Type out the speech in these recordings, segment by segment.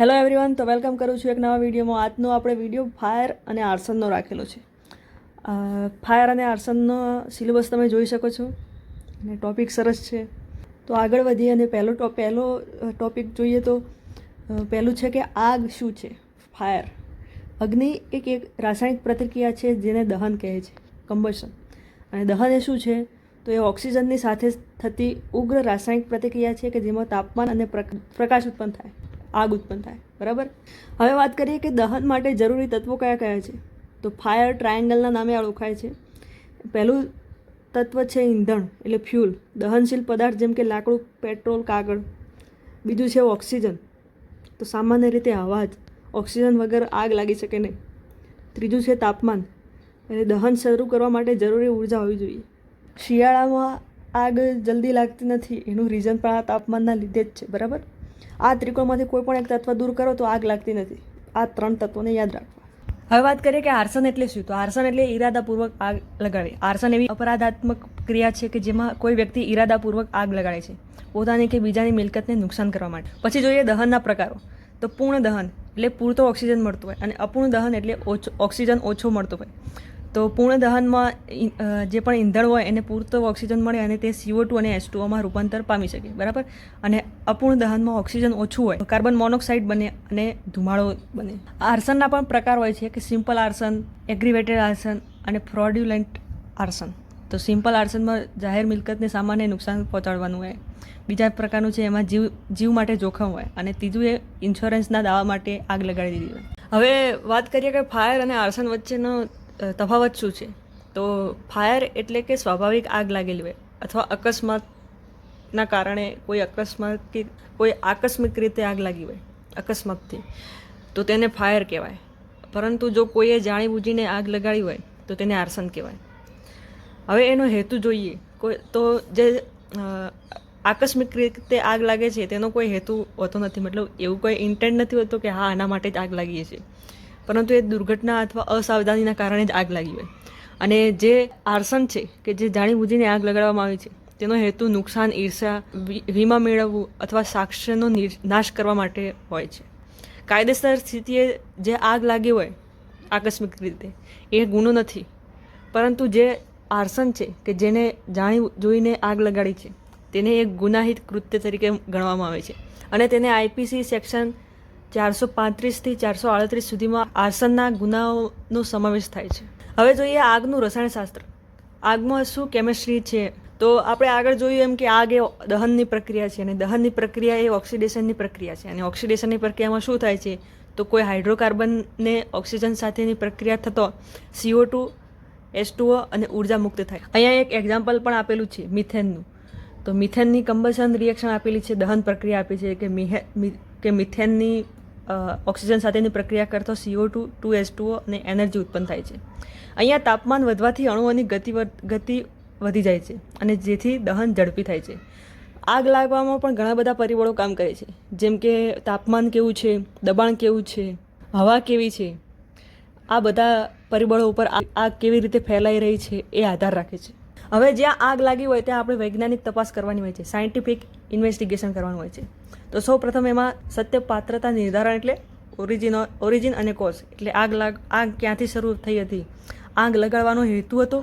Hello everyone, તો welcome કરું છું એક નવા વિડીયોમાં. આજનો આપણે વિડીયો ફાયર અને આર્સનનો રાખેલો છે. ફાયર અને આર્સનનો સિલેબસ તમે જોઈ શકો છો અને ટૉપિક સરસ છે. તો આગળ વધીએ અને પહેલો ટૉપિક જોઈએ તો પહેલું છે કે આગ શું છે. ફાયર, અગ્નિ એક રાસાયણિક પ્રતિક્રિયા છે જેને દહન કહે છે, કમ્બશન. અને દહન એ શું છે તો એ ઓક્સિજનની સાથે થતી ઉગ્ર રાસાયણિક પ્રતિક્રિયા છે કે જેમાં તાપમાન અને પ્રકાશ ઉત્પન્ન થાય, આગ ઉત્પન્ન થાય. બરાબર. હવે વાત કરીએ કે દહન માટે જરૂરી તત્વો કયા કયા છે. તો ફાયર ટ્રાયેંગલના નામે ઓળખાય છે. પહેલું તત્વ છે ઈંધણ, એટલે ફ્યુલ, દહનશીલ પદાર્થ જેમ કે લાકડું, પેટ્રોલ, કાગળ. બીજું છે ઓક્સિજન, તો સામાન્ય રીતે હવા જ, ઓક્સિજન વગર આગ લાગી શકે નહીં. ત્રીજું છે તાપમાન, એટલે દહન શરૂ કરવા માટે જરૂરી ઉર્જા હોવી જોઈએ. શિયાળામાં આગ જલ્દી લાગતી નથી, એનું રીઝન પણ આ તાપમાનના લીધે જ છે. બરાબર. આ ત્રિકોણમાંથી કોઈ પણ એક તત્વ દૂર કરો તો આગ લાગતી નથી. આ 3 તત્વોને યાદ રાખવા. હવે વાત કરીએ કે આર્સન એટલે શું. તો આર્સન એટલે ઈરાદાપૂર્વક આગ લગાડવી. આર્સન એવી અપરાધાત્મક ક્રિયા છે કે જેમાં કોઈ વ્યક્તિ ઈરાદાપૂર્વક આગ લગાડે છે પોતાની કે બીજાની મિલકતને નુકસાન કરવા માટે. પછી જોઈએ દહનના પ્રકારો. તો પૂર્ણ દહન એટલે પૂરતો ઓક્સિજન મળતો હોય, અને અપૂર્ણ દહન એટલે ઓક્સિજન ઓછો મળતો હોય. તો પૂર્ણ દહનમાં જે પણ ઈંધણ હોય એને પૂરતો ઓક્સિજન મળે અને તે CO2 અને H2O રૂપાંતર પામી શકે. બરાબર. અને અપૂર્ણ દહનમાં ઓક્સિજન ઓછું હોય, કાર્બન મોનોક્સાઇડ બને અને ધુમાડો બને. આર્સનના પણ પ્રકાર હોય છે કે સિમ્પલ આર્સન, એગ્રીવેટેડ આર્સન અને ફ્રોડ્યુલન્ટ આર્સન. તો સિમ્પલ આર્સનમાં જાહેર મિલકતને સામાન્ય નુકસાન પહોંચાડવાનું હોય. બીજા પ્રકારનું છે એમાં જીવ માટે જોખમ હોય. અને ત્રીજું એ ઇન્સ્યોરન્સના દાવા માટે આગ લગાડી દીધી હોય. હવે વાત કરીએ કે ફાયર અને આર્સન વચ્ચેનો તફાવત શું છે. તો ફાયર એટલે કે સ્વાભાવિક આગ લાગેલી હોય અથવા અકસ્માતના કારણે કોઈ આકસ્મિક રીતે આગ લાગી હોય અકસ્માતથી, તો તેને ફાયર કહેવાય. પરંતુ જો કોઈએ જાણીબૂજીને આગ લગાડી હોય તો તેને આર્સન કહેવાય. હવે એનો હેતુ જોઈએ તો જે આકસ્મિક રીતે આગ લાગે છે તેનો કોઈ હેતુ હોતો નથી. મતલબ એવું કોઈ ઇન્ટેન્ટ નથી હોતો કે હા આના માટે જ આગ લાગી છે, પરંતુ એ દુર્ઘટના અથવા અસાવધાનીના કારણે જ આગ લાગી હોય. અને જે આર્સન છે કે જે જાણીબૂજીને આગ લગાડવામાં આવી છે તેનો હેતુ નુકસાન, ઈર્ષા, વીમા મેળવવું અથવા સાક્ષ્યનો નાશ કરવા માટે હોય છે. કાયદેસર સ્થિતિએ જે આગ લાગી હોય આકસ્મિક રીતે એ ગુનો નથી, પરંતુ જે આર્સન છે કે જેને જાણી જોઈને આગ લગાડી છે તેને એક ગુનાહિત કૃત્ય તરીકે ગણવામાં આવે છે. અને તેને IPC સેક્શન 435 થી 438 સુધીમાં આર્સનના ગુનાઓનો સમાવેશ થાય છે. હવે જોઈએ આગનું રસાયણશાસ્ત્ર. આગમાં શું કેમિસ્ટ્રી છે. તો આપણે આગળ જોયું એમ કે આગ એ દહનની પ્રક્રિયા છે, અને દહનની પ્રક્રિયા એ ઓક્સિડેશનની પ્રક્રિયા છે. અને ઓક્સિડેશનની પ્રક્રિયામાં શું થાય છે તો કોઈ હાઇડ્રોકાર્બનને ઓક્સિજન સાથેની પ્રક્રિયા થતો CO2, H2O અને ઉર્જા મુક્ત થાય. અહીંયા એક એક્ઝામ્પલ પણ આપેલું છે મિથેનનું. તો મિથેનની કમ્બશન રિએક્શન આપેલી છે, દહન પ્રક્રિયા આપી છે કે મિથેનની ઓક્સિજન સાથેની પ્રક્રિયા કરતો CO2, H2O અને એનર્જી ઉત્પન્ન થાય છે. અહીંયા તાપમાન વધવાથી અણુઓની ગતિ વધી જાય છે અને જેથી દહન ઝડપી થાય છે. આગ લાગવામાં પણ ઘણા બધા પરિબળો કામ કરે છે, જેમ કે તાપમાન કેવું છે, દબાણ કેવું છે, હવા કેવી છે. આ બધા પરિબળો ઉપર આગ કેવી રીતે ફેલાઈ રહી છે એ આધાર રાખે છે. હવે જ્યાં આગ લાગી હોય ત્યાં આપણે વૈજ્ઞાનિક તપાસ કરવાની હોય છે, સાયન્ટિફિક ઇન્વેસ્ટિગેશન કરવાનું હોય છે. તો સૌ પ્રથમ એમાં સત્ય પાત્રતા નિર્ધારણ, એટલે ઓરિજિન અને કોઝ, એટલે આગ ક્યાંથી શરૂ થઈ હતી, આગ લગાડવાનો હેતુ હતો,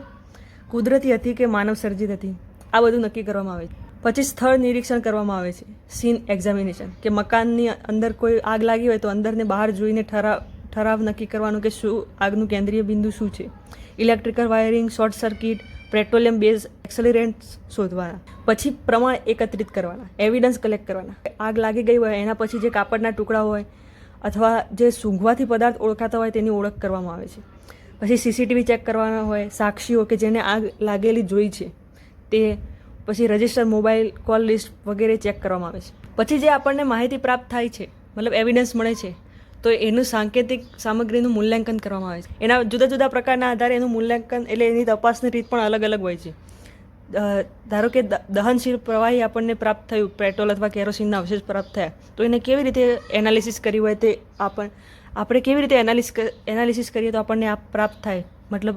કુદરતી હતી કે માનવ સર્જિત હતી, આ બધું નક્કી કરવામાં આવે છે. પછી સ્થળ નિરીક્ષણ કરવામાં આવે છે, સીન એક્ઝામિનેશન, કે મકાનની અંદર કોઈ આગ લાગી હોય તો અંદરને બહાર જોઈને ઠરાવ નક્કી કરવાનું કે શું આગનું કેન્દ્રીય બિંદુ શું છે. Electrical wiring, short circuit, petroleum base accelerant શોધવાના. પછી પ્રમાણ એકત્રિત કરવાના, એવિડન્સ કલેક્ટ કરવાના. આગ લાગી ગઈ હોય એના પછી જે કાપડના ટુકડા હોય અથવા જે સૂંઘવાથી પદાર્થ ઓળખાતા હોય તેની ઓળખ કરવામાં આવે છે. પછી CCTV ચેક કરવાના હોય, સાક્ષીઓ કે જેને આગ લાગેલી જોઈ છે તે, પછી રજિસ્ટર, મોબાઈલ કોલ લિસ્ટ વગેરે ચેક કરવામાં આવે છે. પછી જે આપણને માહિતી પ્રાપ્ત થાય છે, મતલબ એવિડન્સ મળે છે, તો એનું સાંકેતિક સામગ્રીનું મૂલ્યાંકન કરવામાં આવે છે. એના જુદા જુદા પ્રકારના આધારે એનું મૂલ્યાંકન, એટલે એની તપાસની રીત પણ અલગ અલગ હોય છે. ધારો કે દહનશીલ પ્રવાહી આપણને પ્રાપ્ત થયું, પેટ્રોલ અથવા કેરોસીનના અવશેષ પ્રાપ્ત થયા, તો એને કેવી રીતે એનાલિસિસ કરી હોય તે આપણે કેવી રીતે એનાલિસિસ કરીએ તો આપણને આ પ્રાપ્ત થાય. મતલબ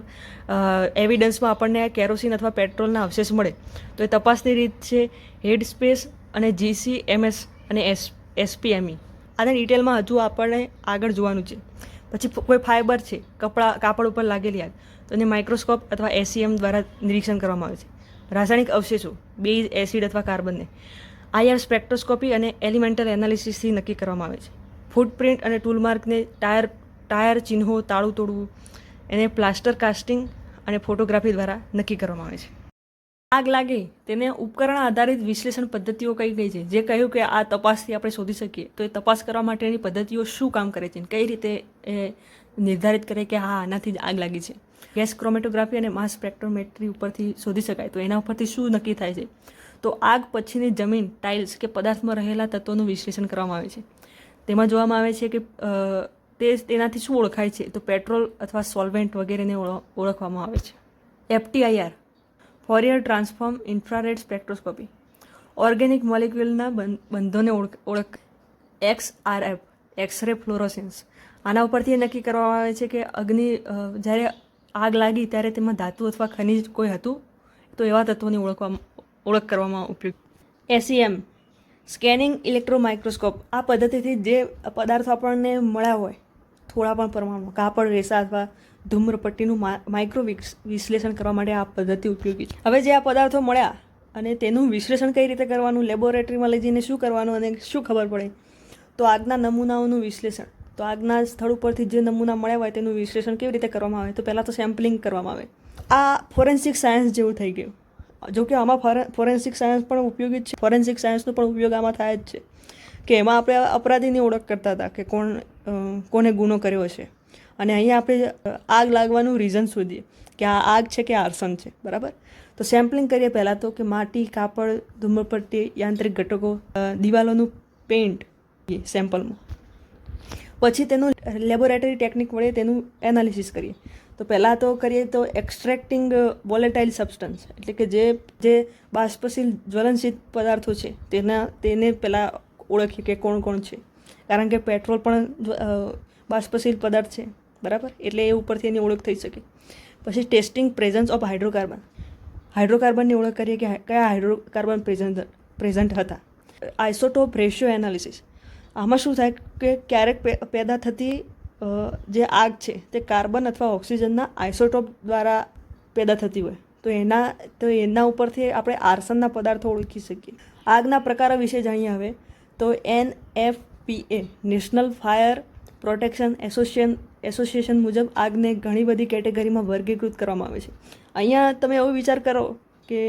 એવિડન્સમાં આપણને કેરોસીન અથવા પેટ્રોલના અવશેષ મળે તો એ તપાસની રીત છે હેડ સ્પેસ અને GCMS અને SPME. આને ડિટેલમાં હજુ આપણને આગળ જોવાનું છે. પછી કોઈ ફાઇબર છે, કાપડ ઉપર લાગેલી આગ, તો એને માઇક્રોસ્કોપ અથવા SEM દ્વારા નિરીક્ષણ કરવામાં આવે છે. રાસાયણિક અવશેષો, બેઝ, એસિડ અથવા કાર્બનને IR સ્પેક્ટ્રોસ્કોપી અને એલિમેન્ટલ એનાલિસિસથી નક્કી કરવામાં આવે છે. ફૂટપ્રિન્ટ અને ટૂલમાર્કને ટાયર ચિહ્નો, તાળું તોડવું, એને પ્લાસ્ટર કાસ્ટિંગ અને ફોટોગ્રાફી દ્વારા નક્કી કરવામાં આવે છે. આગ લાગે તેને ઉપકરણ આધારિત વિશ્લેષણ પદ્ધતિઓ કઈ કઈ છે, જે કહ્યું કે આ તપાસથી આપણે શોધી શકીએ. તો એ તપાસ કરવા માટેની પદ્ધતિઓ શું કામ કરે છે, કઈ રીતે એ નિર્ધારિત કરે કે હા આનાથી જ આગ લાગી છે. ગેસ ક્રોમેટોગ્રાફી અને માસ સ્પેક્ટ્રોમેટ્રી ઉપરથી શોધી શકાય. તો એના ઉપરથી શું નક્કી થાય છે? તો આગ પછીની જમીન, ટાઇલ્સ કે પદાર્થમાં રહેલા તત્વોનું વિશ્લેષણ કરવામાં આવે છે. તેમાં જોવામાં આવે છે કે તેનાથી શું ઓળખાય છે. તો પેટ્રોલ અથવા સોલ્વેન્ટ વગેરેને ઓળખવામાં આવે છે. FTIR, Fourier transform infrared spectroscopy, organic મોલિક્યુલના બંધોને ઓળખ. XRF, એક્સરે ફ્લોરોસેન્સ, આના ઉપરથી નક્કી કરવામાં આવે છે કે જ્યારે આગ લાગી ત્યારે તેમાં ધાતુ અથવા ખનિજ કોઈ હતું, તો એવા તત્વોની ઓળખ કરવામાં ઉપયોગ. SEM, સ્કેનિંગ ઇલેક્ટ્રોમાઇક્રોસ્કોપ, આ પદ્ધતિથી જે પદાર્થો આપણને મળ્યા હોય થોડા પણ પ્રમાણમાં, કાપડ, રેસા અથવા ધૂમ્રપટ્ટીનું માઇક્રો વિશ્લેષણ કરવા માટે આ પદ્ધતિ ઉપયોગી છે. હવે જે આ પદાર્થો મળ્યા અને તેનું વિશ્લેષણ કઈ રીતે કરવાનું, લેબોરેટરીમાં લઈ જઈને શું કરવાનું અને શું ખબર પડે, તો આગના નમૂનાઓનું વિશ્લેષણ. તો આગના સ્થળ ઉપરથી જે નમૂના મળ્યા હોય તેનું વિશ્લેષણ કેવી રીતે કરવામાં આવે, તો પહેલાં તો સેમ્પલિંગ કરવામાં આવે. આ ફોરેન્સિક સાયન્સ જેવું થઈ ગયું. જો કે આમાં ફોરેન્સિક સાયન્સ પણ ઉપયોગી છે. ફોરેન્સિક સાયન્સનો પણ ઉપયોગ આમાં થાય જ છે કે એમાં આપણે અપરાધીની ઓળખ કરતા હતા કે કોને ગુનો કર્યો છે. અને અહીંયા આપણે આગ લાગવાનું રીઝન શોધીએ કે આ આગ છે કે આર્સન છે, બરાબર. તો સેમ્પલિંગ કરીએ પહેલાં તો કે માટી, કાપડ, ધૂમ્રપટ્ટી, યાંત્રિક ઘટકો, દિવાલોનું પેઇન્ટ સેમ્પલમાં. પછી તેનું લેબોરેટરી ટેકનિક વડે તેનું એનાલિસિસ કરીએ. તો પહેલાં તો કરીએ તો એક્સ્ટ્રેક્ટિંગ વોલેટાઇલ સબસ્ટન્સ, એટલે કે જે બાષ્પશીલ જ્વલનશીલ પદાર્થો છે તેને પહેલાં ઓળખીએ કે કોણ છે. કારણ કે પેટ્રોલ પણ બાષ્પશીલ પદાર્થ છે, બરાબર, એટલે એ ઉપરથી એની ઓળખ થઈ શકે. પછી ટેસ્ટિંગ પ્રેઝન્સ ઓફ હાઇડ્રોકાર્બનની ઓળખ કરીએ કે કયા હાઇડ્રોકાર્બન પ્રેઝન્ટ હતા. આઇસોટોપ રેશિયો એનાલિસિસ, આમાં શું થાય કે ક્યારેક પેદા થતી જે આગ છે તે કાર્બન અથવા ઓક્સિજનના આઇસોટોપ દ્વારા પેદા થતી હોય, તો એના ઉપરથી આપણે આર્સનના પદાર્થો ઓળખી શકીએ. આગના પ્રકારો વિશે જાણીએ હવે. તો NFPA, national fire protection association મુજબ આગને ઘણી બધી કેટેગરીમાં વર્ગીકૃત કરવામાં આવે છે. અહીંયા તમે એવો વિચાર કરો કે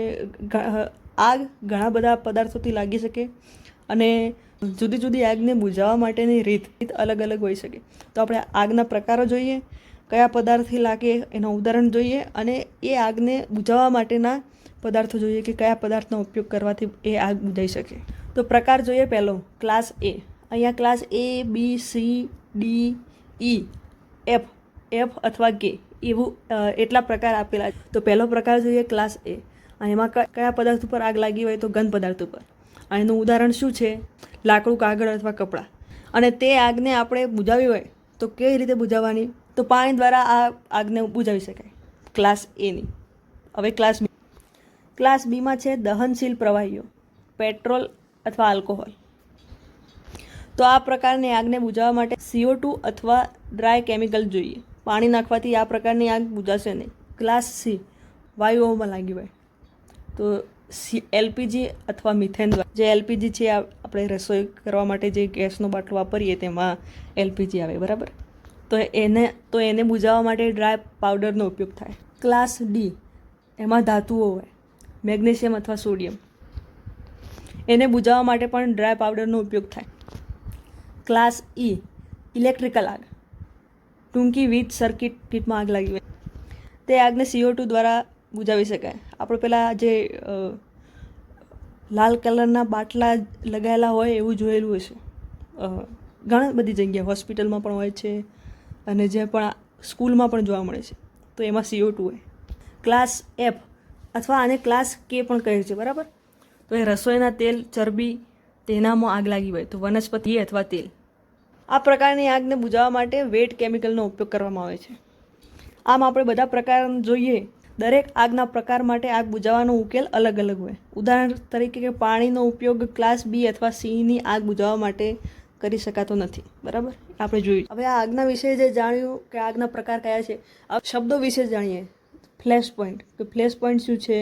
આગ ઘણા બધા પદાર્થોથી લાગી શકે અને જુદી જુદી આગને બુઝાવવા માટેની રીત અલગ અલગ હોઈ શકે. તો આપણે આગના પ્રકારો જોઈએ, કયા પદાર્થથી લાગે એનું ઉદાહરણ જોઈએ, અને એ આગને બુઝાવવા માટેના પદાર્થો જોઈએ કે કયા પદાર્થનો ઉપયોગ કરવાથી એ આગ બુઝાઈ શકે. તો પ્રકાર જોઈએ પહેલો, ક્લાસ A. અહીંયા class A, B, C, D, E, F અથવા K એવું એટલા પ્રકાર આપેલા છે. તો પહેલો પ્રકાર જોઈએ ક્લાસ A, અને એમાં કયા પદાર્થ ઉપર આગ લાગી હોય, તો ઘન પદાર્થ ઉપર. અને એનું ઉદાહરણ શું છે? લાકડું, કાગળ અથવા કપડાં. અને તે આગને આપણે બુઝાવી હોય તો કેવી રીતે બુઝાવવાની? તો પાણી દ્વારા આ આગને બુઝાવી શકાય, ક્લાસ Aની. હવે ક્લાસ બીમાં છે દહનશીલ પ્રવાહીઓ, પેટ્રોલ અથવા આલ્કોહોલ. તો આ પ્રકારની આગને બુઝાવવા માટે CO2 અથવા ડ્રાય કેમિકલ જોઈએ. પાણી નાખવાથી આ પ્રકારની આગ બુઝાશે નહીં. ક્લાસ C, વાયુઓમાં લાગી હોય, તો LPG અથવા મિથેન. જે LPG છે આપણે રસોઈ કરવા માટે જે ગેસનો બાટલો વાપરીએ તેમાં LPG આવે, બરાબર. તો એને બુઝાવવા માટે ડ્રાય પાવડરનો ઉપયોગ થાય. ક્લાસ D, એમાં ધાતુઓ હોય, મેગ્નેશિયમ અથવા સોડિયમ. એને બુઝાવવા માટે પણ ડ્રાય પાવડરનો ઉપયોગ થાય. ક્લાસ E, ઇલેક્ટ્રિકલ આગ, ટૂંકી વીજ સર્કિટમાં આગ લાગી હોય, તે આગને CO2 દ્વારા બુઝાવી શકાય. આપણે પેલા જે લાલ કલરના બાટલા લગાવેલા હોય એવું જોયેલું હશે, ઘણી બધી જગ્યાએ હોસ્પિટલમાં પણ હોય છે અને જે પણ સ્કૂલમાં પણ જોવા મળે છે. તો એમાં CO2 હોય. ક્લાસ F અથવા આને ક્લાસ K પણ કહે છે, બરાબર. તો એ રસોઈના તેલ, ચરબી, તેનામાં આગ લાગી હોય, તો વનસ્પતિ અથવા તેલ. આ પ્રકારની આગને બુઝાવવા માટે વેટ કેમિકલનો ઉપયોગ કરવામાં આવે છે. આમ આપણે બધા પ્રકાર જોઈએ. દરેક આગના પ્રકાર માટે આગ બુઝાવવાનો ઉકેલ અલગ અલગ હોય. ઉદાહરણ તરીકે પાણીનો ઉપયોગ ક્લાસ B અથવા Cની આગ બુઝાવવા માટે કરી શકાતો નથી. બરાબર, આપણે જોયું. હવે આ આગના વિશે જે જાણ્યું કે આગના પ્રકાર કયા છે, આ શબ્દો વિશે જાણીએ. ફ્લેશ પોઈન્ટ, કે ફ્લેશ પોઈન્ટ શું છે,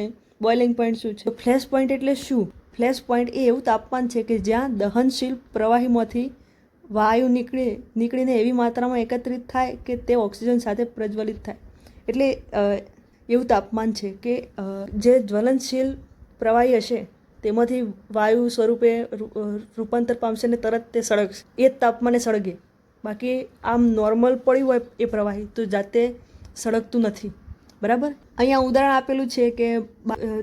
બોઇલિંગ પોઈન્ટ શું છે. ફ્લેશ પોઈન્ટ એટલે શું? ફ્લેશ પોઈન્ટ એ એવું તાપમાન છે કે જ્યાં દહનશીલ પ્રવાહીમાંથી વાયુ નીકળીને એવી માત્રામાં એકત્રિત થાય કે તે ઓક્સિજન સાથે પ્રજ્વલિત થાય. એટલે એવું તાપમાન છે કે જે જ્વલનશીલ પ્રવાહી હશે તેમાંથી વાયુ સ્વરૂપે રૂપાંતર પામશે ને તરત તે સળગશે. એ જ તાપમાને સળગે. બાકી આમ નોર્મલ પડ્યું હોય એ પ્રવાહી તો જાતે સળગતું નથી. બરાબર, અહીંયા ઉદાહરણ આપેલું છે કે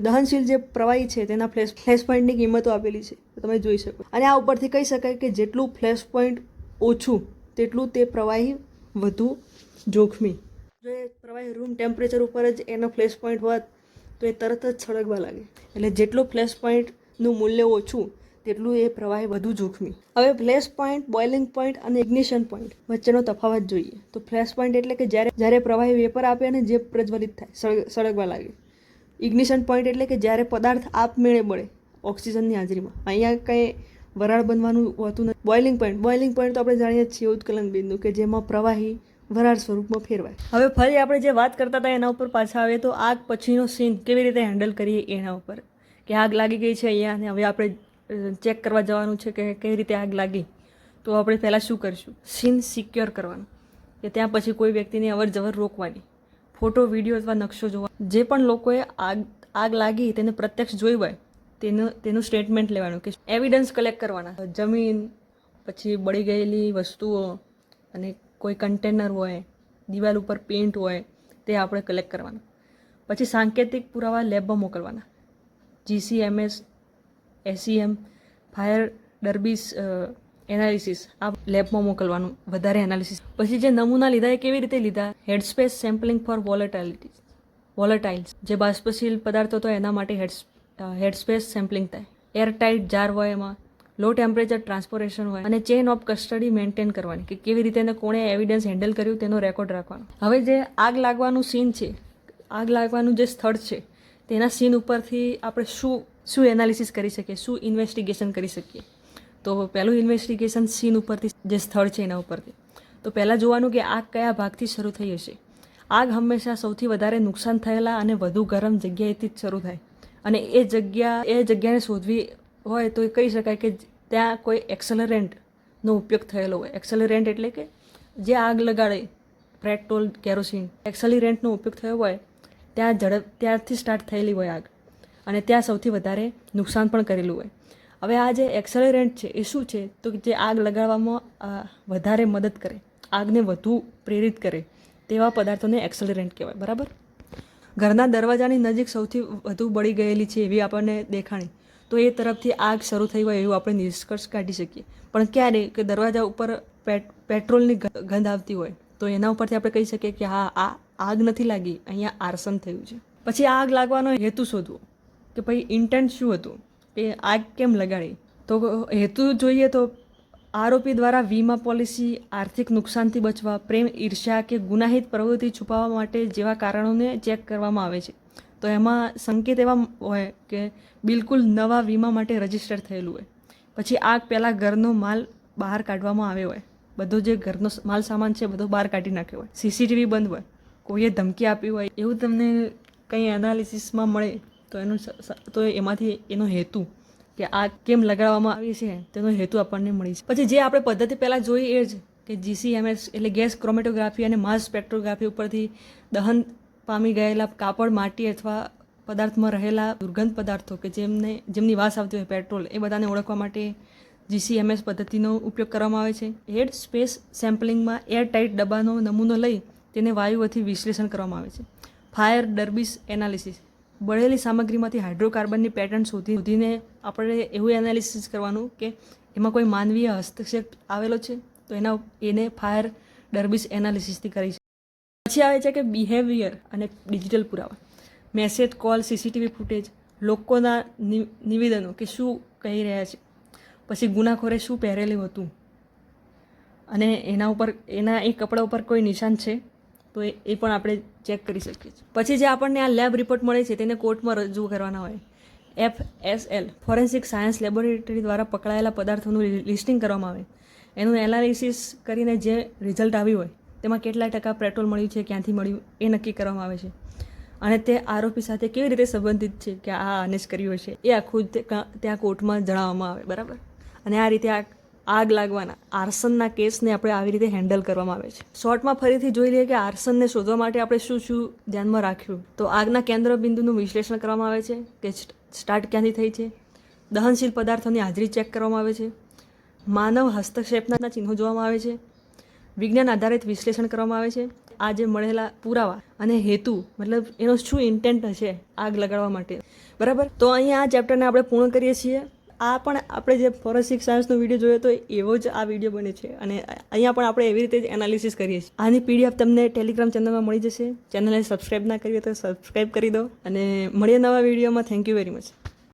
દહનશીલ જે પ્રવાહી છે તેના ફ્લેશ પોઈન્ટની કિંમતો આપેલી છે, તો તમે જોઈ શકો. અને આ ઉપરથી કહી શકાય કે જેટલું ફ્લેશ પોઈન્ટ ઓછું તેટલું તે પ્રવાહી વધુ જોખમી. જો એ પ્રવાહી રૂમ ટેમ્પરેચર ઉપર જ એનો ફ્લેશ પોઈન્ટ હોત તો એ તરત જ સળગવા લાગે. એટલે જેટલું ફ્લેશ પોઈન્ટનું મૂલ્ય ઓછું તેટલું એ પ્રવાહી વધુ જોખમી. હવે ફ્લેશ પોઈન્ટ, બોઇલિંગ પોઈન્ટ અને ઇગ્નિશન પોઈન્ટ વચ્ચેનો તફાવત જોઈએ. તો ફ્લેશ પોઈન્ટ એટલે કે જ્યારે પ્રવાહી વેપર આપે અને જે પ્રજ્વલિત થાય, સળગવા લાગે. ઇગ્નિશન પોઈન્ટ એટલે કે જ્યારે પદાર્થ આપમેળે બળે ઓક્સિજનની હાજરીમાં. અહીંયા કંઈ વરાળ બનવાનું હોતું નથી. બોઇલિંગ પોઈન્ટ તો આપણે જાણીએ જ છીએ, ઉત્કલન બિંદુ, કે જેમાં પ્રવાહી વરાળ સ્વરૂપમાં ફેરવાય. હવે ફરી આપણે જે વાત કરતા હતા એના ઉપર પાછા આવે તો આગ પછીનો સીન કેવી રીતે હેન્ડલ કરીએ એના ઉપર. કે આગ લાગી ગઈ છે અહીંયા અને હવે આપણે ચેક કરવા જવાનું છે કે કઈ રીતે આગ લાગી. તો આપણે પહેલાં શું કરીશું? સીન સિક્યોર કરવાનું, કે ત્યાં પછી કોઈ વ્યક્તિની અવર જવર રોકવાની, ફોટો, વિડીયો અથવા નકશો જોવા. જે પણ લોકોએ આગ લાગી તેને પ્રત્યક્ષ જોઈ હોય તેનું સ્ટેટમેન્ટ લેવાનું, કે એવિડન્સ કલેક્ટ કરવાના. જમીન, પછી બળી ગયેલી વસ્તુઓ અને કોઈ કન્ટેનર હોય, દિવાલ ઉપર પેઇન્ટ હોય, તે આપણે કલેક્ટ કરવાના. પછી સાંકેતિક પુરાવા લેબમાં મોકલવાના. GCMS, SEM, ફાયર ડર્બીસ એનાલિસિસ આ લેબમાં મોકલવાનું, વધારે એનાલિસિસ. પછી જે નમૂના લીધા એ કેવી રીતે લીધા? હેડસ્પેસ સેમ્પલિંગ ફોર વોલેટાઇલ્સ, જે બાષ્પશીલ પદાર્થો તો એના માટે હેડસ્પેસ સેમ્પલિંગ થાય. એરટાઇટ જાર હોય, એમાં લો ટેમ્પરેચર ટ્રાન્સપોરેશન હોય, અને ચેઇન ઓફ કસ્ટડી મેન્ટેન કરવાની, કે કેવી રીતે એને કોણે એવિડન્સ હેન્ડલ કર્યું તેનો રેકોર્ડ રાખવાનો. હવે જે આગ લાગવાનું સીન છે, આગ લાગવાનું જે સ્થળ છે તેના સીન ઉપરથી આપણે શું એનાલિસિસ કરી શકીએ, શું ઇન્વેસ્ટિગેશન કરી શકીએ. તો પહેલું ઇન્વેસ્ટિગેશન સીન ઉપરથી, જે સ્થળ છે એના ઉપરથી. તો પહેલાં જોવાનું કે આગ કયા ભાગથી શરૂ થઈ હશે. આગ હંમેશા સૌથી વધારે નુકસાન થયેલા અને વધુ ગરમ જગ્યાએથી જ શરૂ થાય. અને એ જગ્યાને શોધવી હોય તો એ કહી શકાય કે ત્યાં કોઈ એક્સલરેન્ટનો ઉપયોગ થયેલો હોય. એક્સલરેન્ટ એટલે કે જે આગ લગાડે, પેટ્રોલ, કેરોસીન, એક્સલરેન્ટનો ઉપયોગ થયો હોય ત્યાંથી સ્ટાર્ટ થયેલી હોય આગ, અને ત્યાં સૌથી વધારે નુકસાન પણ કરેલું હોય. હવે આ જે એક્સલરેન્ટ છે એ શું છે? તો જે આગ લગાડવામાં વધારે મદદ કરે, આગને વધુ પ્રેરિત કરે તેવા પદાર્થોને એક્સલરેન્ટ કહેવાય. બરાબર, ઘરના દરવાજાની નજીક સૌથી વધુ બળી ગયેલી છે એવી આપણને દેખાણી, તો એ તરફથી આગ શરૂ થઈ હોય એવું આપણે નિષ્કર્ષ કાઢી શકીએ. પણ ક્યારે? કે દરવાજા ઉપર પેટ્રોલની ગંધ આવતી હોય તો એના ઉપરથી આપણે કહી શકીએ કે હા, આ આગ નથી લાગી, અહીંયા આર્સન થયું છે. પછી આગ લાગવાનો હેતુ શોધવો, કે ભાઈ ઇન્ટેન્ટ શું હતું, કે આગ કેમ લગાડી. તો હેતુ જોઈએ તો આરોપી દ્વારા વીમા પોલિસી, આર્થિક નુકસાનથી બચવા, પ્રેમ, ઈર્ષ્યા કે ગુનાહિત પ્રવૃત્તિ છુપાવવા માટે જેવા કારણોને ચેક કરવામાં આવે છે. તો એમાં સંકેત એવા હોય કે બિલકુલ નવા વીમા માટે રજિસ્ટર થયેલું હોય. પછી આગ પહેલાં ઘરનો માલ બહાર કાઢવામાં આવ્યો હોય, બધો જે ઘરનો માલ સામાન છે બધો બહાર કાઢી નાખ્યો હોય, CCTV બંધ હોય, કોઈએ ધમકી આપી હોય, એવું તમને કંઈ એનાલિસિસમાં મળે તો એમાંથી એનો હેતુ, કે આગ કેમ લગાડવામાં આવી છે તેનો હેતુ આપણને મળી છે. પછી જે આપણે પદ્ધતિ પહેલાં જોઈ એ જ કે GCMS એટલે ગેસ ક્રોમેટોગ્રાફી અને માસ સ્પેક્ટ્રોગ્રાફી ઉપરથી દહન પામી ગયેલા કાપડ, માટી અથવા પદાર્થમાં રહેલા દુર્ગંધ પદાર્થો કે જેમની વાસ આવતી હોય, પેટ્રોલ, એ બધાને ઓળખવા માટે GCMS પદ્ધતિનો ઉપયોગ કરવામાં આવે છે. હેડ સ્પેસ સેમ્પલિંગમાં એરટાઇટ ડબ્બાનો નમૂનો લઈ તેને વાયુઓથી વિશ્લેષણ કરવામાં આવે છે. ફાયર ડર્બીસ એનાલિસિસ, બળેલી સામગ્રીમાંથી હાઇડ્રોકાર્બનની પેટર્ન શોધીને આપણે એવું એનાલિસિસ કરવાનું કે એમાં કોઈ માનવીય હસ્તક્ષેપ આવેલો છે, તો એને ફાયર ડર્બીસ એનાલિસિસથી કરી છે. પછી આવે છે કે બિહેવિયર અને ડિજિટલ પુરાવા, મેસેજ, કોલ, CCTV ફૂટેજ, લોકોના નિવેદનો કે શું કહી રહ્યા છે, પછી ગુનાખોરે શું પહેરેલું હતું અને એના એ કપડા ઉપર કોઈ નિશાન છે તો એ પણ આપણે ચેક કરી શકીએ છીએ. પછી જે આપણને આ લેબ રિપોર્ટ મળે છે તેને કોર્ટમાં રજૂ કરવાના હોય. FSL ફોરેન્સિક સાયન્સ લેબોરેટરી દ્વારા પકડાયેલા પદાર્થોનું લિસ્ટિંગ કરવામાં આવે. એનું એનાલિસિસ કરીને જે રિઝલ્ટ આવ્યું હોય તેમાં કેટલા ટકા પેટ્રોલ મળ્યું છે, ક્યાંથી મળ્યું એ નક્કી કરવામાં આવે છે. અને તે આરોપી સાથે કેવી રીતે સંબંધિત છે કે આ આને જ કર્યું છે એ આખું ત્યાં કોર્ટમાં જણાવવામાં આવે, બરાબર. અને આ રીતે આગ લાગવાના આર્સનના કેસને આપણે આવી રીતે હેન્ડલ કરવામાં આવે છે. શોર્ટમાં ફરીથી જોઈ લઈએ કે આર્સનને શોધવા માટે આપણે શું શું ધ્યાનમાં રાખ્યું. તો આગના કેન્દ્ર બિંદુનું વિશ્લેષણ કરવામાં આવે છે કે સ્ટાર્ટ ક્યાંથી થઈ છે, દહનશીલ પદાર્થોની હાજરી ચેક કરવામાં આવે છે, માનવ હસ્તક્ષેપના ચિહ્નો જોવામાં આવે છે, વિજ્ઞાન આધારિત વિશ્લેષણ કરવામાં આવે છે, આ જે મળેલા પુરાવા અને હેતુ મતલબ એનો શું ઇન્ટેન્ટ હશે આગ લગાડવા માટે, બરાબર. તો અહીંયા આ ચેપ્ટરને આપણે પૂર્ણ કરીએ છીએ. આ પણ આપણે જે ફોરેન્સિક સાયન્સનો વિડીયો જોયો તો એવો જ આ વિડીયો બને છે અને અહીંયા પણ આપણે એવી રીતે જ એનાલિસિસ કરીએ છીએ. આની PDF તમને ટેલિગ્રામ ચેનલમાં મળી જશે. ચેનલને સબસ્ક્રાઈબ ના કરી હોય તો સબસ્ક્રાઈબ કરી દો અને મળીએ નવા વિડીયોમાં. Thank you very much.